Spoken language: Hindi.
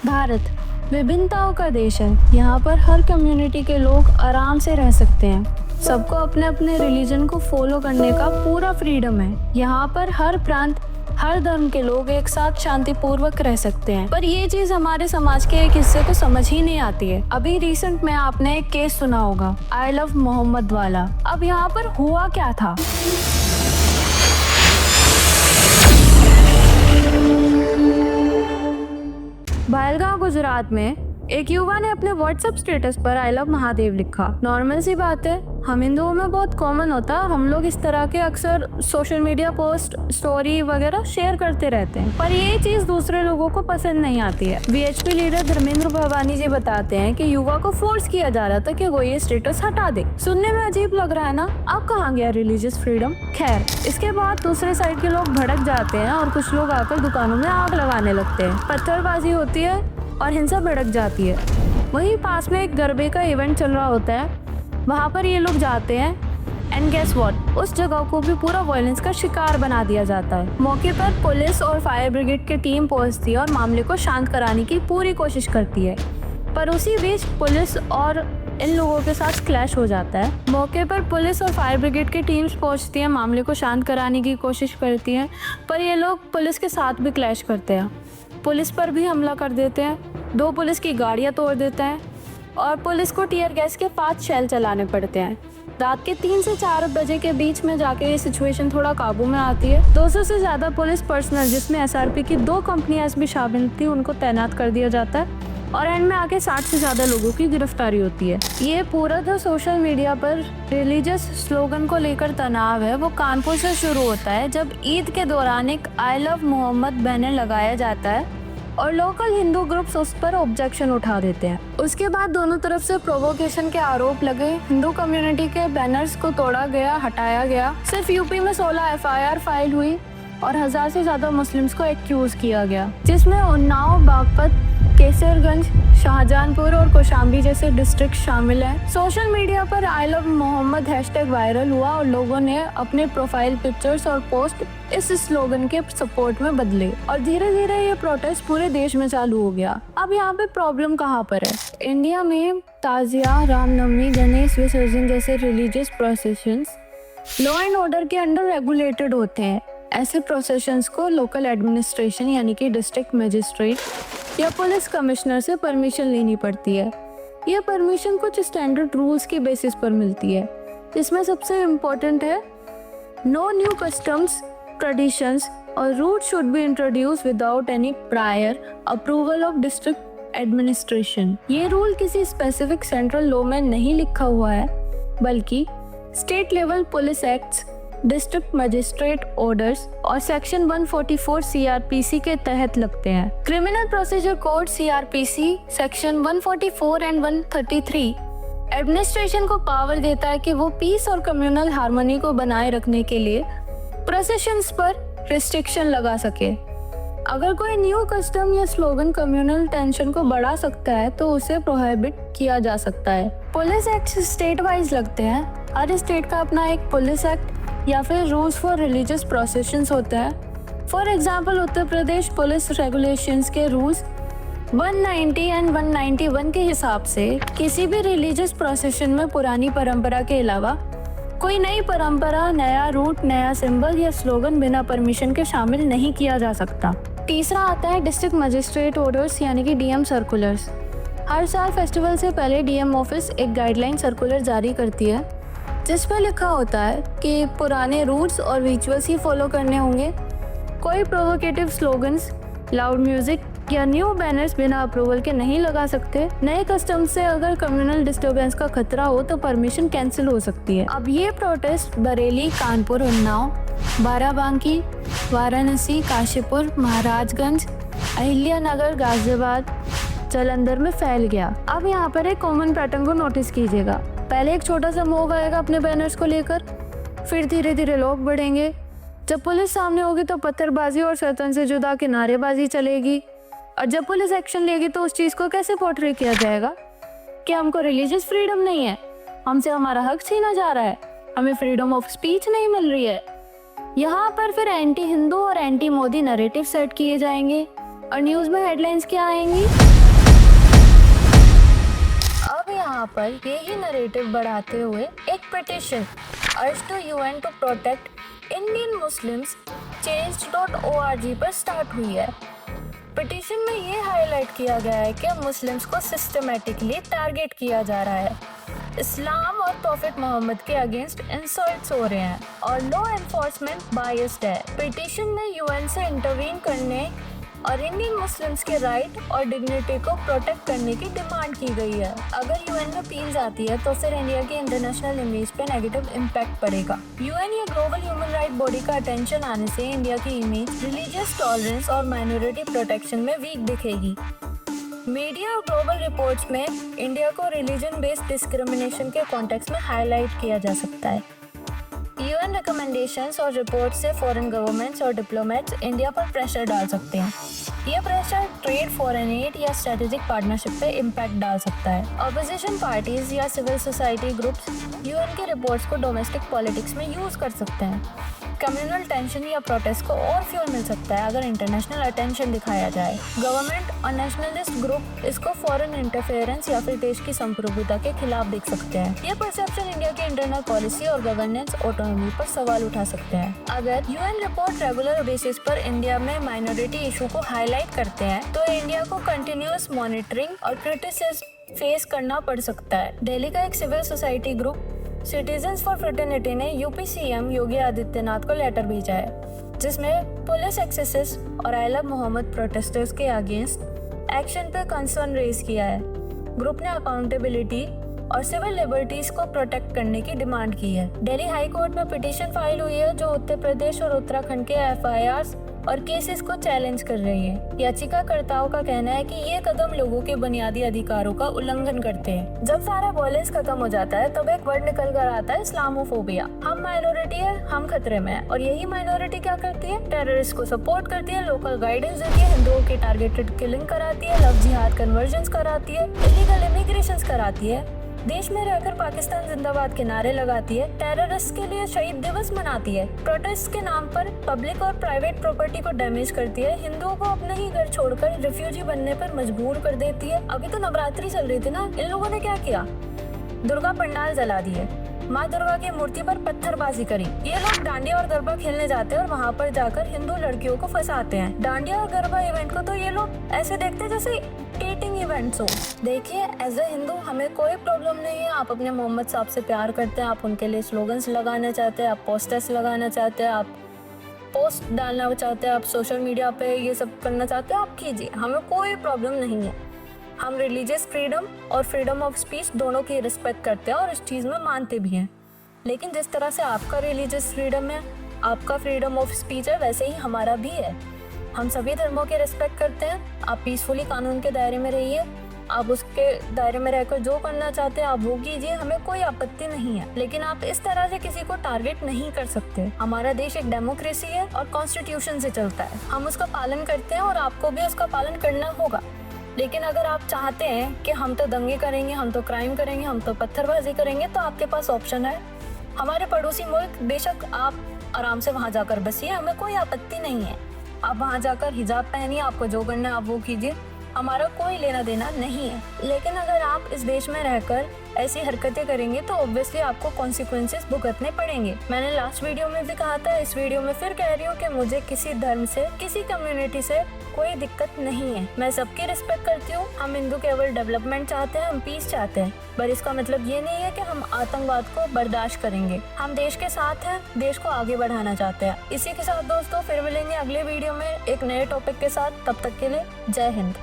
भारत विभिन्नताओं का देश है। यहाँ पर हर कम्युनिटी के लोग आराम से रह सकते हैं। सबको अपने अपने रिलीजन को फॉलो करने का पूरा फ्रीडम है। यहाँ पर हर प्रांत, हर धर्म के लोग एक साथ शांतिपूर्वक रह सकते हैं। पर ये चीज हमारे समाज के एक हिस्से को समझ ही नहीं आती है। अभी रिसेंट में आपने एक केस सुना होगा, आई लव मोहम्मद वाला। अब यहाँ पर हुआ क्या था? भायलगांव गुजरात में एक युवा ने अपने व्हाट्सएप स्टेटस पर आई लव महादेव लिखा। नॉर्मल सी बात है, हम हिंदुओं में बहुत कॉमन होता है। हम लोग इस तरह के अक्सर सोशल मीडिया पोस्ट, स्टोरी वगैरह शेयर करते रहते हैं, पर ये चीज दूसरे लोगों को पसंद नहीं आती है। वीएचपी लीडर धर्मेंद्र भवानी जी बताते हैं कि युवा को फोर्स किया जा रहा था कि वो ये स्टेटस हटा दे। सुनने में अजीब लग रहा है ना? अब कहाँ गया रिलीजियस फ्रीडम? खैर, इसके बाद दूसरे साइड के लोग भड़क जाते हैं और कुछ लोग आकर दुकानों में आग लगाने लगते हैं। पत्थरबाजी होती है और हिंसा भड़क जाती है। वहीं पास में एक गरबे का इवेंट चल रहा होता है, वहाँ पर ये लोग जाते हैं एंड गेस व्हाट, उस जगह को भी पूरा वायलेंस का शिकार बना दिया जाता है। मौके पर पुलिस और फायर ब्रिगेड की टीम पहुंचती है और मामले को शांत कराने की पूरी कोशिश करती है, पर उसी बीच पुलिस और इन लोगों के साथ क्लैश हो जाता है। मौके पर पुलिस और फायर ब्रिगेड की टीम्स पहुंचती हैं, मामले को शांत कराने की कोशिश करती हैं, पर ये लोग पुलिस के साथ भी क्लैश करते हैं। पुलिस पर भी हमला कर देते हैं, 2 पुलिस की गाड़ियां तोड़ देते हैं और पुलिस को टीयर गैस के 5 शेल चलाने पड़ते हैं। रात के 3 से 4 बजे के बीच में जाके ये सिचुएशन थोड़ा काबू में आती है। 200 से ज़्यादा पुलिस पर्सनल, जिसमें एसआरपी की 2 कंपनियां भी शामिल थी, उनको तैनात कर दिया जाता है और एंड में आके 60 से ज़्यादा लोगों की गिरफ्तारी होती है। ये पूरा जो सोशल मीडिया पर रिलीजियस स्लोगन को लेकर तनाव है, वो कानपुर से शुरू होता है, जब ईद के दौरान एक आई लव मोहम्मद बैनर लगाया जाता है और लोकल हिंदू ग्रुप्स उस पर ऑब्जेक्शन उठा देते हैं। उसके बाद दोनों तरफ से प्रोवोकेशन के आरोप लगे, हिंदू कम्युनिटी के बैनर्स को तोड़ा गया, हटाया गया। सिर्फ यूपी में 16 एफआईआर फाइल हुई और 1000 से ज्यादा मुस्लिम्स को एक्यूज किया गया, जिसमें उन्नाव, बागपत, केसरगंज, शाहजहानपुर और कौशाम्बी जैसे डिस्ट्रिक्ट शामिल हैं। सोशल मीडिया पर I love Mohammad hashtag viral हुआ और लोगों ने अपने प्रोफाइल पिक्चर्स और पोस्ट इस स्लोगन के सपोर्ट में बदले और धीरे धीरे ये प्रोटेस्ट पूरे देश में चालू हो गया। अब यहाँ पे प्रॉब्लम कहाँ पर है? इंडिया में ताजिया, रामनवमी, गणेश विसर्जन जैसे religious processions law and order के अंडर रेगुलेटेड होते हैं। ऐसे प्रोसेशंस को लोकल एडमिनिस्ट्रेशन यानी कि डिस्ट्रिक्ट मजिस्ट्रेट या पुलिस कमिश्नर से परमिशन लेनी पड़ती है। यह परमिशन कुछ स्टैंडर्ड रूल्स की बेसिस पर मिलती है, जिसमें सबसे इम्पोर्टेंट है नो न्यू कस्टम्स, ट्रेडिशंस और route should be introduce without any prior approval of district administration. ये रूल किसी स्पेसिफिक सेंट्रल लॉ में नहीं लिखा हुआ है, बल्कि state level police acts, district magistrate orders और सेक्शन 144 सीआरपीसी के तहत लगते हैं। Criminal procedure code CrPC section 144 and 133 administration को पावर देता है कि वो पीस और कम्युनल हार्मनी को बनाए रखने के लिए प्रोसेशंस पर रिस्ट्रिक्शन लगा सके। अगर कोई न्यू कस्टम या स्लोगन कम्युनल टेंशन को बढ़ा सकता है तो उसे प्रोहिबिट किया जा सकता है। पुलिस एक्ट स्टेट वाइज लगते हैं, हर स्टेट का अपना एक पुलिस एक्ट या फिर रूल्स फॉर रिलीजियस प्रोसेशंस होता है। For example, Uttar Pradesh police regulations के रूल्स 190 एंड 191 के हिसाब से किसी भी रिलीजियस प्रोसेशन में पुरानी परंपरा के अलावा कोई नई परंपरा, नया रूट, नया सिंबल या स्लोगन बिना परमिशन के शामिल नहीं किया जा सकता। तीसरा आता है डिस्ट्रिक्ट मजिस्ट्रेट ऑर्डर्स यानी कि डीएम सर्कुलर्स। हर साल फेस्टिवल से पहले डीएम ऑफिस एक गाइडलाइन सर्कुलर जारी करती है, जिसमें लिखा होता है कि पुराने रूट्स और रिचुअल्स ही फॉलो करने होंगे। कोई प्रोवोकेटिव स्लोगन्स, लाउड म्यूजिक या न्यू बैनर्स बिना अप्रूवल के नहीं लगा सकते। नए कस्टम से अगर कम्युनल डिस्टर्बेंस का खतरा हो तो परमिशन कैंसिल हो सकती है। अब ये प्रोटेस्ट बरेली, कानपुर, उन्नाव, बाराबांकी, वाराणसी, काशीपुर, महाराजगंज, अहिल्यानगर, गाजियाबाद, जालंधर में फैल गया। अब यहाँ पर एक कॉमन पैटर्न को नोटिस कीजिएगा। पहले एक छोटा सा मोब आएगा अपने बैनर्स को लेकर, फिर धीरे धीरे लोग बढ़ेंगे। जब पुलिस सामने होगी तो पत्थरबाजी और सतन से जुदा के नारेबाजी चलेगी, और जब पुलिस एक्शन लेगी तो उस चीज़ को कैसे पोर्ट्रे किया जाएगा कि हमको रिलीजियस फ्रीडम नहीं है, हमसे हमारा हक छीना जा रहा है, हमें फ्रीडम ऑफ स्पीच नहीं मिल रही है। यहाँ पर फिर एंटी हिंदू और एंटी मोदी नैरेटिव सेट किए जाएंगे। और न्यूज़ में हेडलाइंस क्या आएंगी? अब यहाँ पर यही नरेटिव बढ़ाते हुए एक petition urge to UN to protect Indian Muslims change.org पर स्टार्ट हुई है। पिटीशन में ये हाईलाइट किया गया है कि मुस्लिम्स को सिस्टमेटिकली टारगेट किया जा रहा है, इस्लाम और प्रॉफिट मोहम्मद के अगेंस्ट इंसल्ट्स हो रहे हैं और लॉ एनफोर्समेंट बायस्ड है। पिटीशन में यूएन से इंटरवीन करने और इंडियन मुस्लिम्स के राइट और डिग्निटी को प्रोटेक्ट करने की डिमांड की गई है। अगर यूएन में पील आती है तो फिर इंडिया की इंटरनेशनल इमेज पे नेगेटिव इम्पैक्ट पड़ेगा। यूएन या ग्लोबल ह्यूमन राइट बॉडी का अटेंशन आने से इंडिया की इमेज रिलीजियस टॉलरेंस और माइनॉरिटी प्रोटेक्शन में वीक दिखेगी। मीडिया और ग्लोबल रिपोर्ट्स में इंडिया को रिलीजन बेस्ड डिस्क्रिमिनेशन के कॉन्टेक्स्ट में हाईलाइट किया जा सकता है। यूएन रिकमेंडेशंस और रिपोर्ट से फॉरेन गवर्नमेंट्स और डिप्लोमेट्स इंडिया पर प्रेशर डाल सकते हैं। ये प्रेशर ट्रेड, फॉरेन एड या स्ट्रेटेजिक पार्टनरशिप पे इम्पैक्ट डाल सकता है। ऑपोजिशन पार्टीज या सिविल सोसाइटी ग्रुप्स यूएन के रिपोर्ट्स को डोमेस्टिक पॉलिटिक्स में यूज कर सकते हैं। कम्युनल टेंशन या प्रोटेस्ट को और फ्यूल मिल सकता है अगर इंटरनेशनल अटेंशन दिखाया जाए। गवर्नमेंट और नेशनलिस्ट ग्रुप इसको फॉरेन इंटरफेरेंस या फिर देश की संप्रभुता के खिलाफ देख सकते हैं। ये परसेप्शन इंडिया की इंटरनल पॉलिसी और गवर्नेंस ऑटोनॉमी पर सवाल उठा सकते हैं। अगर यूएन रिपोर्ट रेगुलर बेसिस पर इंडिया में माइनॉरिटी इशू को हाईलाइट करते हैं तो इंडिया को कंटिन्यूअस मॉनिटरिंग और क्रिटिसिज्म फेस करना पड़ सकता है। दिल्ली का एक civil society group citizens for fraternity ने यूपी सीएम योगी आदित्यनाथ को लेटर भेजा है, जिसमें पुलिस एक्सेसेस और आई लव मोहम्मद प्रोटेस्टर्स के अगेंस्ट एक्शन पे कंसर्न रेज किया है। ग्रुप ने अकाउंटेबिलिटी और सिविल लिबर्टीज को प्रोटेक्ट करने की डिमांड की है। दिल्ली हाई कोर्ट में पिटीशन फाइल हुई है जो उत्तर प्रदेश और उत्तराखंड के एफआईआर्स और केसेस को चैलेंज कर रही है। याचिकाकर्ताओं का कहना है कि ये कदम लोगों के बुनियादी अधिकारों का उल्लंघन करते हैं। जब सारा वॉयलेंस खत्म हो जाता है तब एक वर्ड निकल कर आता है, इस्लामोफोबिया। हम माइनॉरिटी है, हम खतरे में है, और यही माइनॉरिटी क्या करती है? टेररिस्ट को सपोर्ट करती है, लोकल गाइडेंस देती है, हिंदुओं की टारगेटेड किलिंग कराती है, लव जिहाद कन्वर्जन कराती है, इलीगल इमिग्रेशन कराती है, देश में रहकर पाकिस्तान जिंदाबाद के नारे लगाती है, टेररिस्ट के लिए शहीद दिवस मनाती है, प्रोटेस्ट के नाम पर पब्लिक और प्राइवेट प्रॉपर्टी को डैमेज करती है, हिंदुओं को अपने ही घर छोड़कर रिफ्यूजी बनने पर मजबूर कर देती है। अभी तो नवरात्रि चल रही थी ना, इन लोगों ने क्या किया? दुर्गा पंडाल जला दिए, माँ दुर्गा की मूर्ति पर पत्थरबाजी करी। ये लोग डांडिया और गरबा खेलने जाते हैं और वहाँ पर जाकर हिंदू लड़कियों को फंसाते हैं। डांडिया और गरबा इवेंट को तो ये लोग ऐसे देखते हैं जैसे डेटिंग इवेंट्स हो। देखिए, एज ए हिंदू हमें कोई प्रॉब्लम नहीं है। आप अपने मोहम्मद साहब से प्यार करते हैं, आप उनके लिए स्लोगन्स लगाना चाहते हैं, आप पोस्टर्स लगाना चाहते हैं, आप पोस्ट डालना चाहते हैं, आप सोशल मीडिया पे ये सब करना चाहते हैं, आप कीजिए, हमें कोई प्रॉब्लम नहीं है। हम रिलीजियस फ्रीडम और फ्रीडम ऑफ स्पीच दोनों की रिस्पेक्ट करते हैं और इस चीज़ में मानते भी हैं। लेकिन जिस तरह से आपका रिलीजियस फ्रीडम है, आपका फ्रीडम ऑफ स्पीच है, वैसे ही हमारा भी है। हम सभी धर्मों की रिस्पेक्ट करते हैं। आप पीसफुली कानून के दायरे में रहिए, आप उसके दायरे में रहकर जो करना चाहते हैं आप वो कीजिए, हमें कोई आपत्ति नहीं है। लेकिन आप इस तरह से किसी को टारगेट नहीं कर सकते। हमारा देश एक डेमोक्रेसी है और कॉन्स्टिट्यूशन से चलता है, हम उसका पालन करते हैं और आपको भी उसका पालन करना होगा। लेकिन अगर आप चाहते हैं कि हम तो दंगे करेंगे, हम तो क्राइम करेंगे, हम तो पत्थरबाजी करेंगे, तो आपके पास ऑप्शन है। हमारे पड़ोसी मुल्क, बेशक आप आराम से वहाँ जाकर बसिए, हमें कोई आपत्ति नहीं है। आप वहाँ जाकर हिजाब पहनिए, आपको जो करना है आप वो कीजिए, हमारा कोई लेना देना नहीं है। लेकिन अगर आप इस देश में रहकर ऐसी हरकतें करेंगे तो ऑब्वियसली आपको कॉन्सिक्वेंसेस भुगतने पड़ेंगे। मैंने लास्ट वीडियो में भी कहा था, इस वीडियो में फिर कह रही हूँ कि मुझे किसी धर्म से, किसी कम्युनिटी से कोई दिक्कत नहीं है। मैं सबकी रिस्पेक्ट करती हूँ। हम हिंदू केवल डेवलपमेंट चाहते हैं, हम पीस चाहते हैं, पर इसका मतलब ये नहीं है कि हम आतंकवाद को बर्दाश्त करेंगे। हम देश के साथ हैं, देश को आगे बढ़ाना चाहते हैं। इसी के साथ दोस्तों फिर मिलेंगे अगले वीडियो में एक नए टॉपिक के साथ। तब तक के लिए जय हिंद।